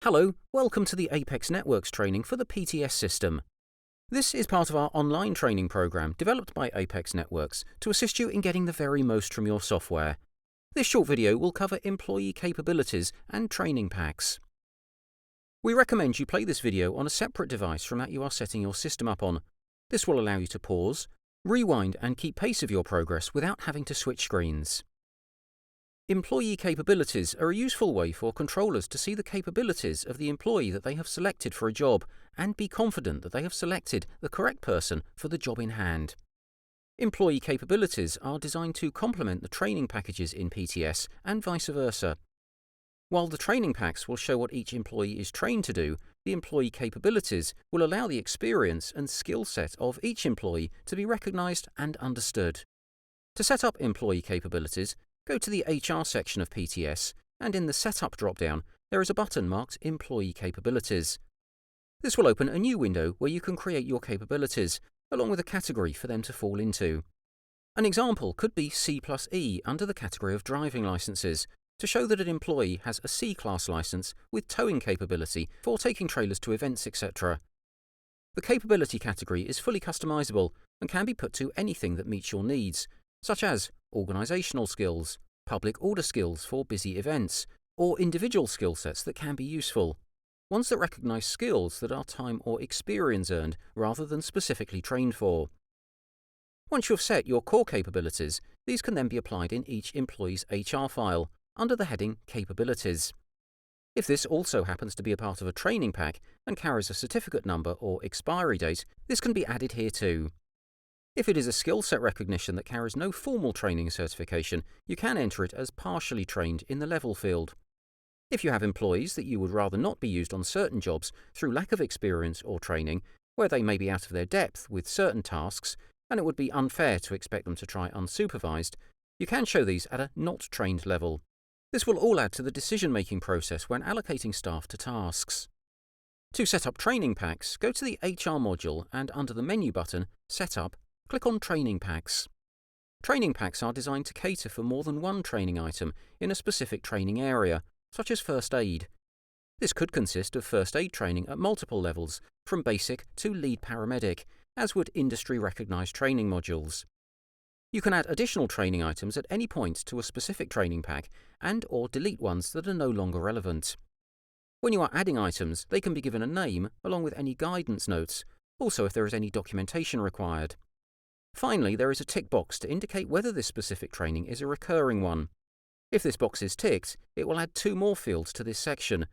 Hello, welcome to the Apex Networks training for the PTS system. This is part of our online training program developed by Apex Networks to assist you in getting the very most from your software. This short video will cover employee capabilities and training packs. We recommend you play this video on a separate device from that you are setting your system up on. This will allow you to pause, rewind and keep pace of your progress without having to switch screens. Employee capabilities are a useful way for controllers to see the capabilities of the employee that they have selected for a job and be confident that they have selected the correct person for the job in hand. Employee capabilities are designed to complement the training packages in PTS and vice versa. While the training packs will show what each employee is trained to do, the employee capabilities will allow the experience and skill set of each employee to be recognized and understood. To set up employee capabilities, go to the HR section of PTS, and in the Setup drop-down, there is a button marked Employee Capabilities. This will open a new window where you can create your capabilities, along with a category for them to fall into. An example could be C+E under the category of driving licenses, to show that an employee has a C-class license with towing capability for taking trailers to events, etc. The capability category is fully customizable and can be put to anything that meets your needs, such as organizational skills, public order skills for busy events, or individual skill sets that can be useful, ones that recognize skills that are time or experience earned rather than specifically trained for. Once you have set your core capabilities, these can then be applied in each employee's HR file under the heading Capabilities. If this also happens to be a part of a training pack and carries a certificate number or expiry date, this can be added here too. If it is a skill set recognition that carries no formal training certification, you can enter it as partially trained in the level field. If you have employees that you would rather not be used on certain jobs through lack of experience or training, where they may be out of their depth with certain tasks, and it would be unfair to expect them to try unsupervised, you can show these at a not trained level. This will all add to the decision-making process when allocating staff to tasks. To set up training packs, go to the HR module and under the menu button, Setup, click on Training Packs. Training packs are designed to cater for more than one training item in a specific training area, such as first aid. This could consist of first aid training at multiple levels, from basic to lead paramedic, as would industry-recognized training modules. You can add additional training items at any point to a specific training pack and/or delete ones that are no longer relevant. When you are adding items, they can be given a name along with any guidance notes, also if there is any documentation required. Finally, there is a tick box to indicate whether this specific training is a recurring one. If this box is ticked, it will add two more fields to this section.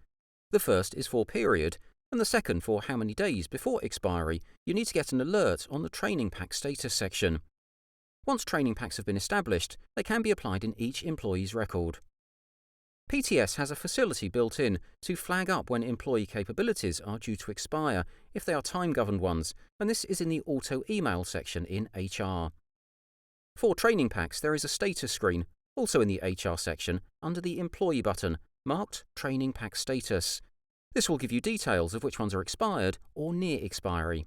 The first is for period, and the second for how many days before expiry you need to get an alert on the training pack status section. Once training packs have been established, they can be applied in each employee's record. PTS has a facility built in to flag up when employee capabilities are due to expire if they are time-governed ones, and this is in the auto-email section in HR. For training packs, there is a status screen, also in the HR section, under the Employee button, marked Training Pack Status. This will give you details of which ones are expired or near expiry.